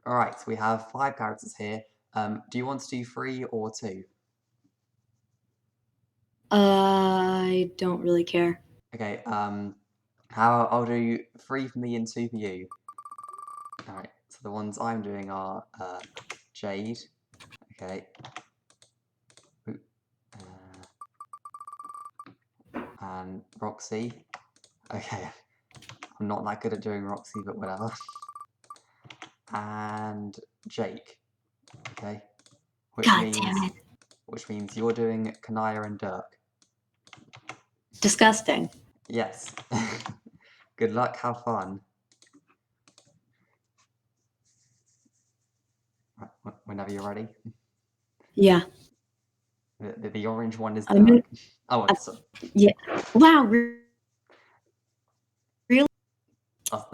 Alright, so we have 5 characters here. Do you want to do 3 or 2? I don't really care. Okay, I'll do 3 for me and 2 for you. Alright, so the ones I'm doing are Jade. Okay. And Roxy. Okay. I'm not that good at doing Roxy, but whatever. And Jake. Okay. God damn it. Which means you're doing Kanaya and Dirk. Disgusting. Yes. Good luck, have fun. Right, whenever you're ready. Yeah. The orange one is I'm in, Dirk. Oh, so. yeah. Wow, really? Oh.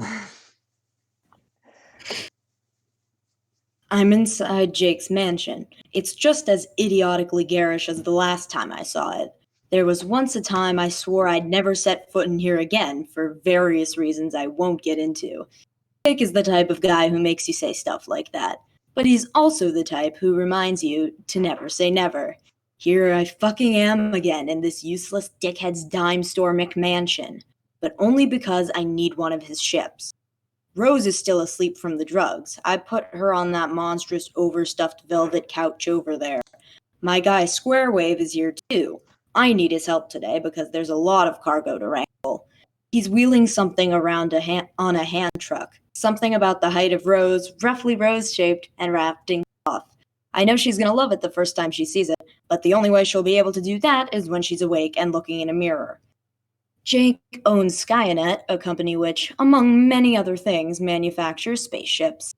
I'm inside Jake's mansion. It's just as idiotically garish as the last time I saw it. There was once a time I swore I'd never set foot in here again, for various reasons I won't get into. Jake is the type of guy who makes you say stuff like that, but he's also the type who reminds you to never say never. Here I fucking am again in this useless dickhead's dime store McMansion, but only because I need one of his ships. Rose is still asleep from the drugs. I put her on that monstrous overstuffed velvet couch over there. My guy Squarewave is here too. I need his help today because there's a lot of cargo to wrangle. He's wheeling something around on a hand truck. Something about the height of Rose, roughly rose-shaped, and wrapped in cloth. I know she's gonna love it the first time she sees it, but the only way she'll be able to do that is when she's awake and looking in a mirror. Jake owns Skynet, a company which, among many other things, manufactures spaceships.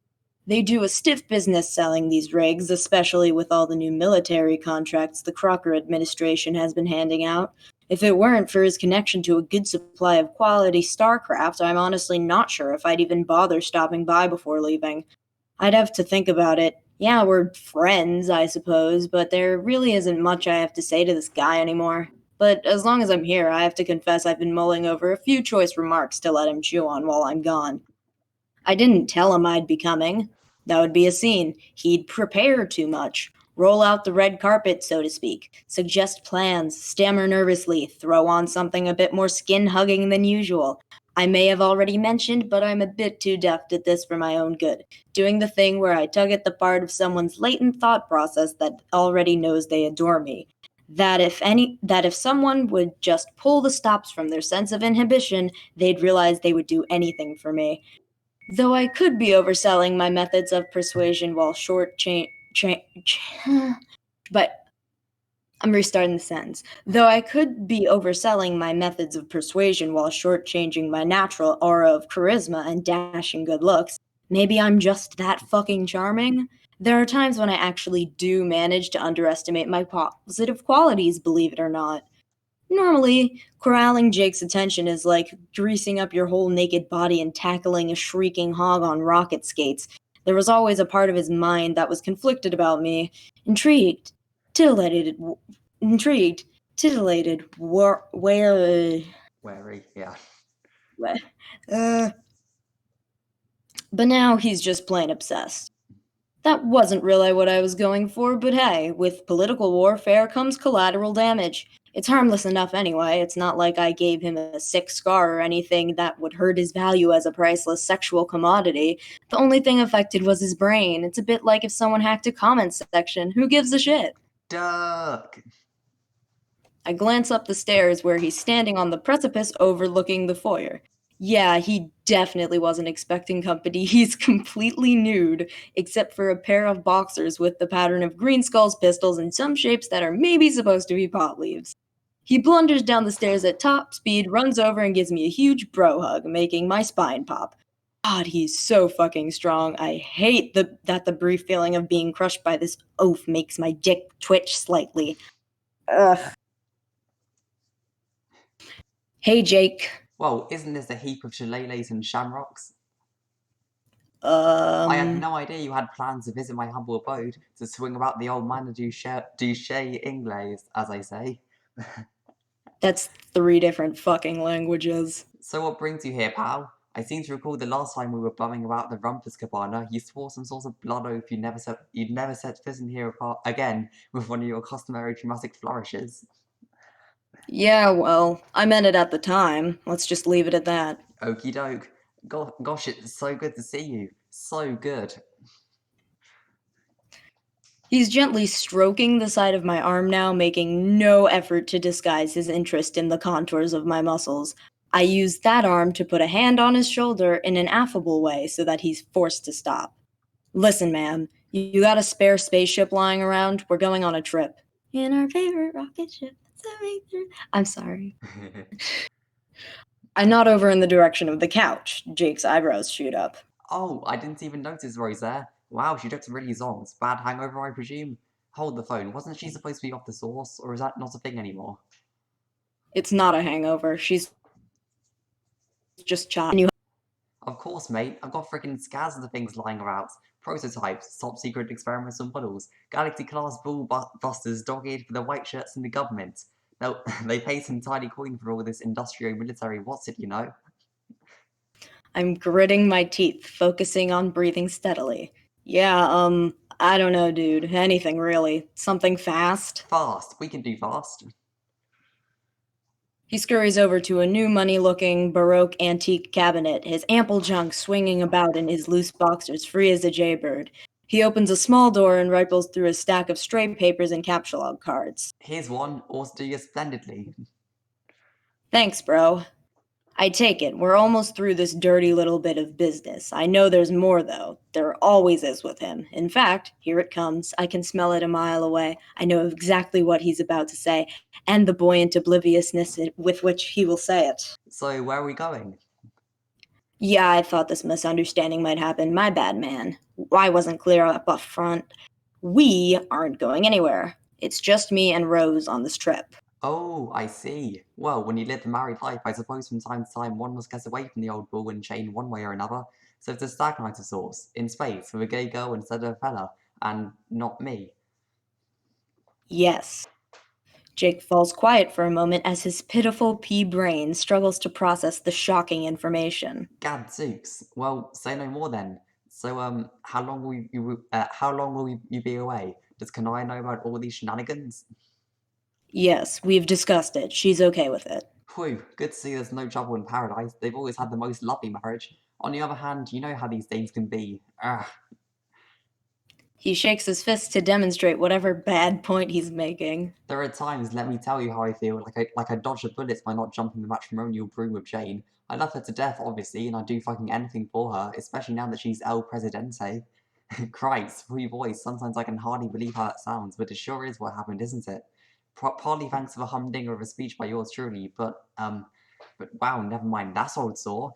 They do a stiff business selling these rigs, especially with all the new military contracts the Crocker administration has been handing out. If it weren't for his connection to a good supply of quality StarCraft, I'm honestly not sure if I'd even bother stopping by before leaving. I'd have to think about it. Yeah, we're friends, I suppose, but there really isn't much I have to say to this guy anymore. But as long as I'm here, I have to confess I've been mulling over a few choice remarks to let him chew on while I'm gone. I didn't tell him I'd be coming. That would be a scene. He'd prepare too much. Roll out the red carpet, so to speak. Suggest plans, stammer nervously, throw on something a bit more skin-hugging than usual. I may have already mentioned, but I'm a bit too deft at this for my own good. Doing the thing where I tug at the part of someone's latent thought process that already knows they adore me. That if someone would just pull the stops from their sense of inhibition, they'd realize they would do anything for me. Though I could be overselling my methods of persuasion while but I'm restarting the sentence. Though I could be overselling my methods of persuasion while shortchanging my natural aura of charisma and dashing good looks, maybe I'm just that fucking charming. There are times when I actually do manage to underestimate my positive qualities, believe it or not. Normally, corralling Jake's attention is like greasing up your whole naked body and tackling a shrieking hog on rocket skates. There was always a part of his mind that was conflicted about me, intrigued, titillated, wary, Yeah. uh, but now he's just plain obsessed. That wasn't really what I was going for, but hey, with political warfare comes collateral damage. It's harmless enough anyway. It's not like I gave him a sick scar or anything that would hurt his value as a priceless sexual commodity. The only thing affected was his brain. It's a bit like if someone hacked a comment section. Who gives a shit? Dirk! I glance up the stairs where he's standing on the precipice overlooking the foyer. Yeah, he definitely wasn't expecting company. He's completely nude, except for a pair of boxers with the pattern of green skulls, pistols, and some shapes that are maybe supposed to be pot leaves. He blunders down the stairs at top speed, runs over, and gives me a huge bro hug, making my spine pop. God, he's so fucking strong. I hate that the brief feeling of being crushed by this oaf makes my dick twitch slightly. Ugh. Hey, Jake. Well, isn't this a heap of shillelaghs and shamrocks? I had no idea you had plans to visit my humble abode, to swing about the old manor Duche Ingles, as I say. That's 3 different fucking languages. So what brings you here, pal? I seem to recall the last time we were bumming about the Rumpus Cabana, you swore some sort of blood oath you'd never set foot in here apart again with one of your customary dramatic flourishes. Yeah, well, I meant it at the time. Let's just leave it at that. Okie doke. Gosh, it's so good to see you. So good. He's gently stroking the side of my arm now, making no effort to disguise his interest in the contours of my muscles. I use that arm to put a hand on his shoulder in an affable way so that he's forced to stop. Listen, man, you got a spare spaceship lying around? We're going on a trip. In our favorite rocket ship. I'm sorry. I nod over in the direction of the couch. Jake's eyebrows shoot up. Oh, I didn't even notice Rose there. Wow, she looks really zonked. Bad hangover, I presume? Hold the phone. Wasn't she supposed to be off the sauce, or is that not a thing anymore? It's not a hangover. She's just chatting. Of course, mate. I've got freaking scans of the things lying around. Prototypes, top secret experiments and models, galaxy class bull busters dog-eared for the white shirts and the government. No, they pay some tiny coin for all this industrial military what's it, you know? I'm gritting my teeth, focusing on breathing steadily. Yeah, I don't know, dude. Anything really. Something fast. Fast. We can do fast. He scurries over to a new money-looking Baroque antique cabinet, his ample junk swinging about in his loose boxers, free as a jaybird. He opens a small door and rifles through a stack of stray papers and captchalogue cards. Here's one. Ought to do you splendidly. Thanks, bro. I take it. We're almost through this dirty little bit of business. I know there's more, though. There always is with him. In fact, here it comes. I can smell it a mile away. I know exactly what he's about to say, and the buoyant obliviousness with which he will say it. So, where are we going? Yeah, I thought this misunderstanding might happen. My bad, man. I wasn't clear up front. We aren't going anywhere. It's just me and Rose on this trip. Oh, I see. Well, when you live the married life, I suppose from time to time one must get away from the old ball and chain one way or another. So it's a stag of sorts, in space, with a gay girl instead of a fella, and not me. Yes. Jake falls quiet for a moment as his pitiful pea brain struggles to process the shocking information. Gadzooks. Well, say no more then. So, how long will you be away? Does Kanaya know about all these shenanigans? Yes, we've discussed it. She's okay with it. Whew, good to see there's no trouble in paradise. They've always had the most lovely marriage. On the other hand, you know how these things can be. Ugh. He shakes his fist to demonstrate whatever bad point he's making. There are times, let me tell you how I feel, like I dodged a bullet by not jumping the matrimonial broom with Jane. I love her to death, obviously, and I'd do fucking anything for her, especially now that she's El Presidente. Christ, for your voice, sometimes I can hardly believe how that sounds, but it sure is what happened, isn't it? Partly thanks to the humdinger of a speech by yours truly, but wow, never mind, that's old sore.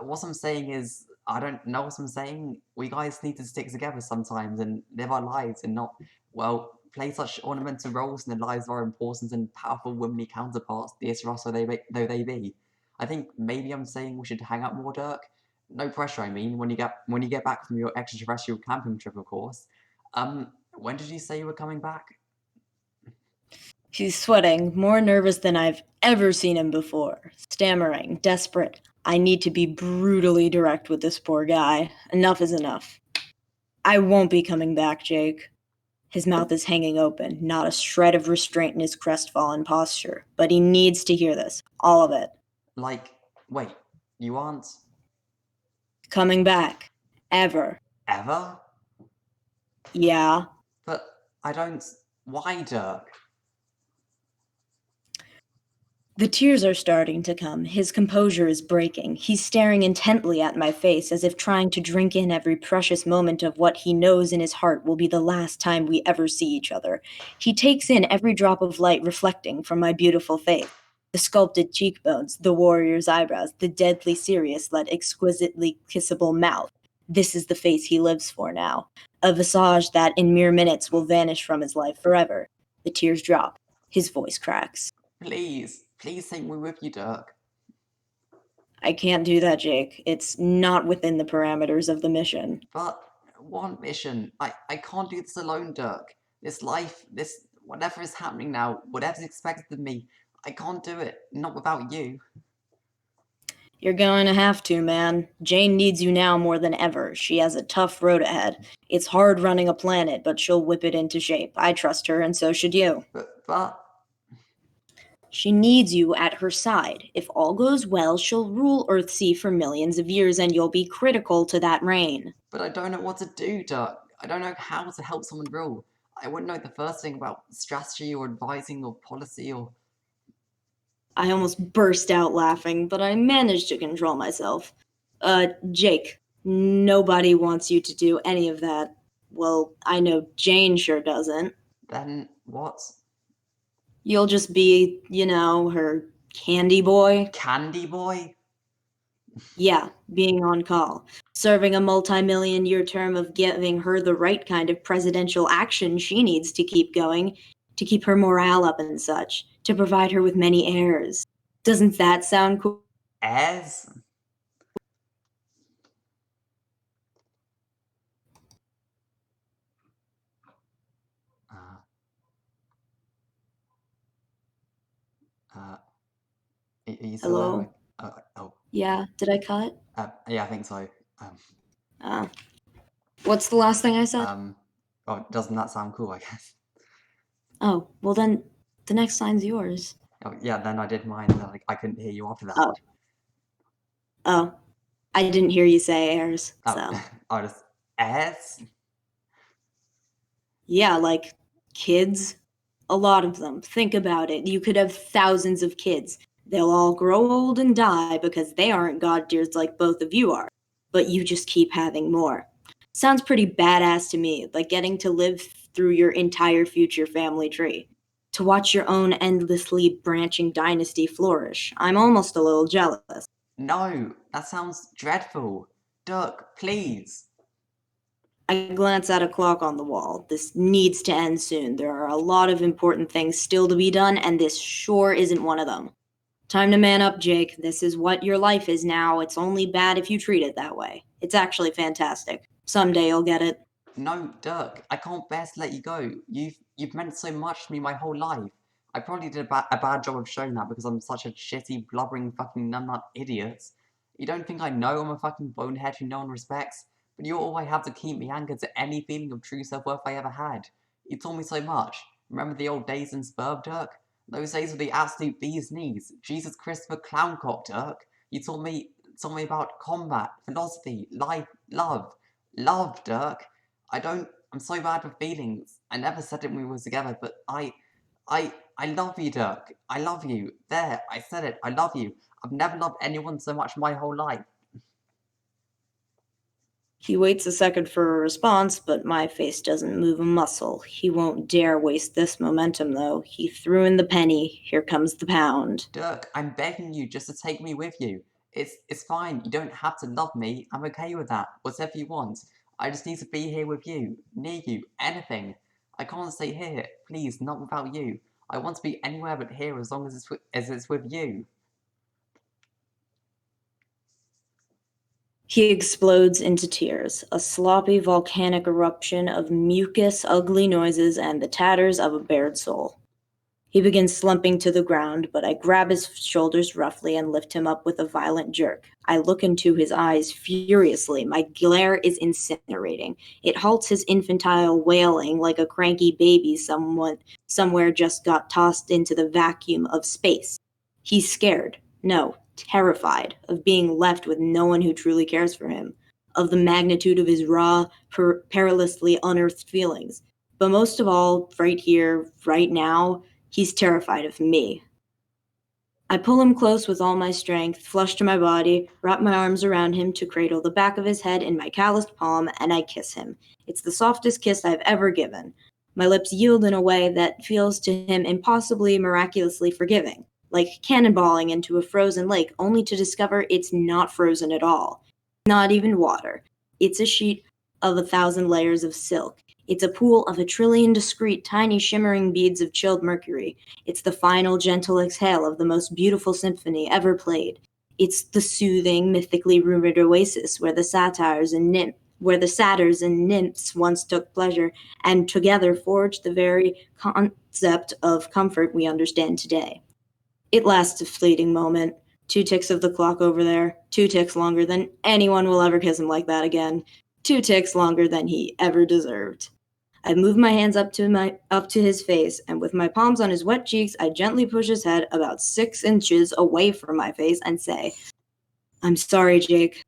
What I'm saying is, I don't know what I'm saying. We guys need to stick together sometimes and live our lives and not, well, play such ornamental roles in the lives of our important and powerful womanly counterparts, dear to us though they be. I think maybe I'm saying we should hang out more, Dirk. No pressure, I mean, when you get back from your extraterrestrial camping trip, of course. When did you say you were coming back? He's sweating, more nervous than I've ever seen him before, stammering, desperate. I need to be brutally direct with this poor guy. Enough is enough. I won't be coming back, Jake. His mouth is hanging open, not a shred of restraint in his crestfallen posture, but he needs to hear this. All of it. Like, wait, you aren't Coming back. Ever. ever? Yeah. But I don't. Why, Dirk? The tears are starting to come. His composure is breaking. He's staring intently at my face as if trying to drink in every precious moment of what he knows in his heart will be the last time we ever see each other. He takes in every drop of light reflecting from my beautiful face. The sculpted cheekbones, the warrior's eyebrows, the deadly serious but exquisitely kissable mouth. This is the face he lives for now. A visage that in mere minutes will vanish from his life forever. The tears drop. His voice cracks. Please take me with you, Dirk. I can't do that, Jake. It's not within the parameters of the mission. But one mission. I can't do this alone, Dirk. This life, this whatever is happening now, whatever's expected of me, I can't do it. Not without you. You're going to have to, man. Jane needs you now more than ever. She has a tough road ahead. It's hard running a planet, but she'll whip it into shape. I trust her, and so should you. But She needs you at her side. If all goes well, she'll rule Earthsea for millions of years, and you'll be critical to that reign. I don't know what to do, Dirk. I don't know how to help someone rule. I wouldn't know the first thing about strategy or advising or policy or. I almost burst out laughing, but I managed to control myself. Jake, nobody wants you to do any of that. Well, I know Jane sure doesn't. Then what? You'll just be, her candy boy. Candy boy? Yeah, being on call. Serving a multi-million-year term of giving her the right kind of presidential action she needs to keep going, to keep her morale up and such, to provide her with many heirs. Doesn't that sound cool? Heirs? Are you still Hello? there? Oh. Yeah, did I cut? Yeah, I think so. What's the last thing I said? Oh, doesn't that sound cool, I guess? Oh, well then, the next line's yours. Oh, yeah, then I did mine, and then I couldn't hear you after that. Oh, I didn't hear you say heirs, so. I just, heirs? Yeah, like kids. A lot of them. Think about it. You could have thousands of kids. They'll all grow old and die because they aren't god dears like both of you are. But you just keep having more. Sounds pretty badass to me, like getting to live through your entire future family tree. To watch your own endlessly branching dynasty flourish. I'm almost a little jealous. No, that sounds dreadful. Dirk, please. I glance at a clock on the wall. This needs to end soon. There are a lot of important things still to be done, and this sure isn't one of them. Time to man up, Jake. This is what your life is now. It's only bad if you treat it that way. It's actually fantastic. Someday you'll get it. No, Dirk, I can't bear to let you go. You've meant so much to me my whole life. I probably did a bad job of showing that because I'm such a shitty, blubbering, fucking numbnut idiot. You don't think I know I'm a fucking bonehead who no one respects? But you're all I have to keep me anchored to any feeling of true self-worth I ever had. You taught me so much. Remember the old days in Spurb, Dirk? Those days were the absolute bee's knees. Jesus Christopher Clowncock, Dirk. You taught me about combat, philosophy, life, love, Dirk. I'm so bad with feelings. I never said it when we were together, but I love you, Dirk. I love you. There, I said it. I love you. I've never loved anyone so much my whole life. He waits a second for a response, but my face doesn't move a muscle. He won't dare waste this momentum, though. He threw in the penny. Here comes the pound. Dirk, I'm begging you just to take me with you. It's fine. You don't have to love me. I'm okay with that. Whatever you want. I just need to be here with you, near you, anything. I can't stay here, please, not without you. I want to be anywhere but here as long as it's with you. He explodes into tears, a sloppy volcanic eruption of mucus, ugly noises, and the tatters of a bared soul. He begins slumping to the ground, but I grab his shoulders roughly and lift him up with a violent jerk. I look into his eyes furiously. My glare is incinerating. It halts his infantile wailing like a cranky baby somewhere just got tossed into the vacuum of space. He's scared. No, terrified of being left with no one who truly cares for him, of the magnitude of his raw, perilously unearthed feelings. But most of all, right here, right now, he's terrified of me. I pull him close with all my strength, flush to my body, wrap my arms around him to cradle the back of his head in my calloused palm, and I kiss him. It's the softest kiss I've ever given. My lips yield in a way that feels to him impossibly, miraculously forgiving, like cannonballing into a frozen lake only to discover it's not frozen at all. Not even water. It's a sheet of 1,000 layers of silk. It's a pool of 1,000,000,000,000 discrete, tiny, shimmering beads of chilled mercury. It's the final, gentle exhale of the most beautiful symphony ever played. It's the soothing, mythically rumored oasis where the satyrs and nymphs once took pleasure and together forged the very concept of comfort we understand today. It lasts a fleeting moment. 2 ticks of the clock over there. 2 ticks longer than anyone will ever kiss him like that again. 2 ticks longer than he ever deserved. I move my hands up to his face, and with my palms on his wet cheeks, I gently push his head about 6 inches away from my face and say, "I'm sorry, Jake,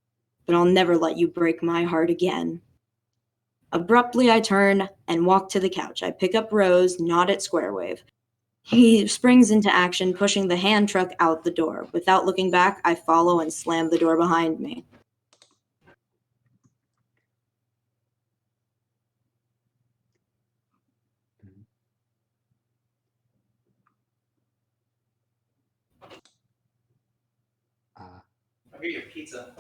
but I'll never let you break my heart again." Abruptly, I turn and walk to the couch. I pick up Rose, nod at Squarewave. He springs into action, pushing the hand truck out the door. Without looking back, I follow and slam the door behind me. Uh, I'll get you a pizza.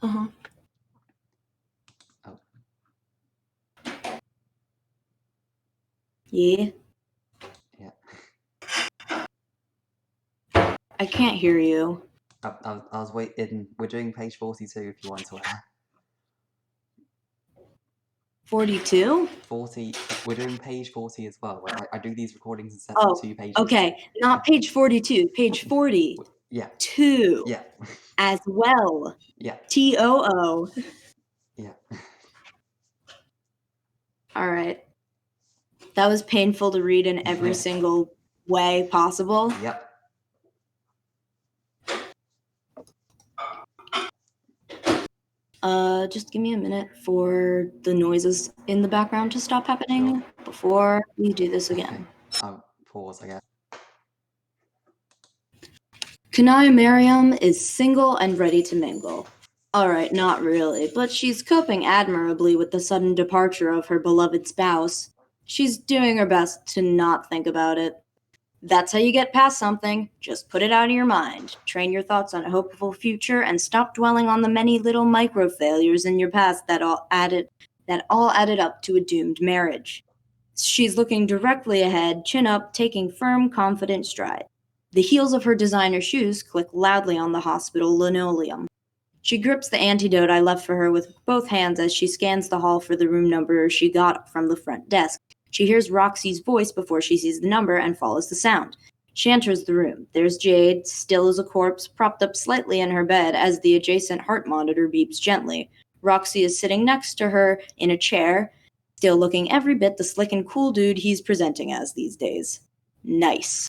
Uh-huh. oh, Yeah? yeah. I can't hear you. I was waiting. We're doing page 42 if you want to wear. 42? 40. We're doing page 40 as well. Where I do these recordings in sets Oh, of 2 pages. okay. Not page 42, page 40. Yeah. 2. Yeah. As well. Yeah. TOO. Yeah. All right. That was painful to read in every single way possible. Yep. Just give me a minute for the noises in the background to stop happening before we do this again. Okay. Pause, I guess. Kanaya Miriam is single and ready to mingle. Alright, not really, but she's coping admirably with the sudden departure of her beloved spouse. She's doing her best to not think about it. That's how you get past something. Just put it out of your mind. Train your thoughts on a hopeful future and stop dwelling on the many little micro failures in your past that all added up to a doomed marriage. She's looking directly ahead, chin up, taking firm, confident stride. The heels of her designer shoes click loudly on the hospital linoleum. She grips the antidote I left for her with both hands as she scans the hall for the room number she got from the front desk. She hears Roxy's voice before she sees the number and follows the sound. She enters the room. There's Jade, still as a corpse, propped up slightly in her bed as the adjacent heart monitor beeps gently. Roxy is sitting next to her in a chair, still looking every bit the slick and cool dude he's presenting as these days. Nice.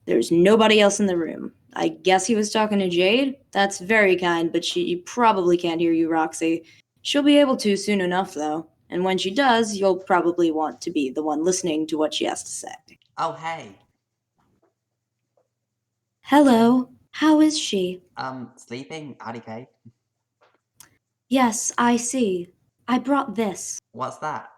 There's nobody else in the room. I guess he was talking to Jade? That's very kind, but she probably can't hear you, Roxy. She'll be able to soon enough, though. And when she does, you'll probably want to be the one listening to what she has to say. Oh, hey. Hello. How is she? Sleeping? IDK? Yes, I see. I brought this. What's that?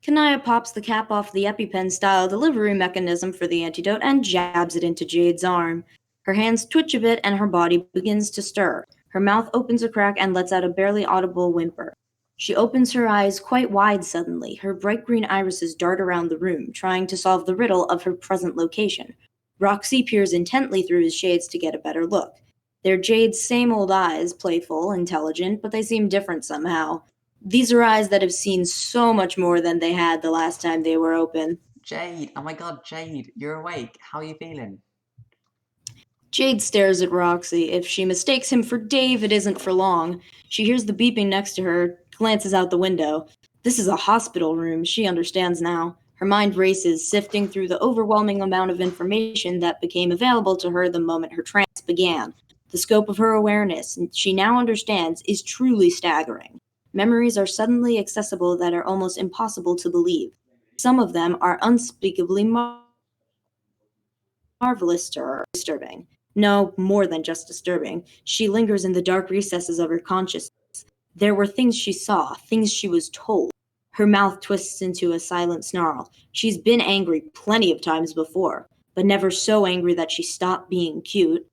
Kanaya pops the cap off the EpiPen-style delivery mechanism for the antidote and jabs it into Jade's arm. Her hands twitch a bit and her body begins to stir. Her mouth opens a crack and lets out a barely audible whimper. She opens her eyes quite wide suddenly. Her bright green irises dart around the room, trying to solve the riddle of her present location. Roxy peers intently through his shades to get a better look. They're Jade's same old eyes, playful, intelligent, but they seem different somehow. These are eyes that have seen so much more than they had the last time they were open. Jade! Oh my god, Jade! You're awake. How are you feeling? Jade stares at Roxy. If she mistakes him for Dave, it isn't for long. She hears the beeping next to her, glances out the window. This is a hospital room, she understands now. Her mind races, sifting through the overwhelming amount of information that became available to her the moment her trance began. The scope of her awareness, she now understands, is truly staggering. Memories are suddenly accessible that are almost impossible to believe. Some of them are unspeakably marvelous to her, disturbing. No, more than just disturbing. She lingers in the dark recesses of her consciousness. There were things she saw, things she was told. Her mouth twists into a silent snarl. She's been angry plenty of times before, but never so angry that she stopped being cute.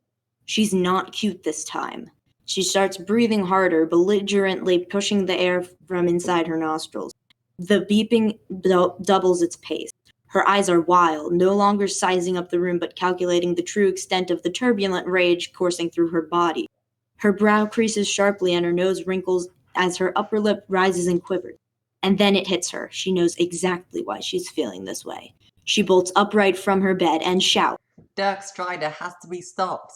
She's not cute this time. She starts breathing harder, belligerently pushing the air from inside her nostrils. The beeping doubles its pace. Her eyes are wild, no longer sizing up the room but calculating the true extent of the turbulent rage coursing through her body. Her brow creases sharply and her nose wrinkles as her upper lip rises and quivers. And then it hits her. She knows exactly why she's feeling this way. She bolts upright from her bed and shouts, Dirk Strider has to be stopped.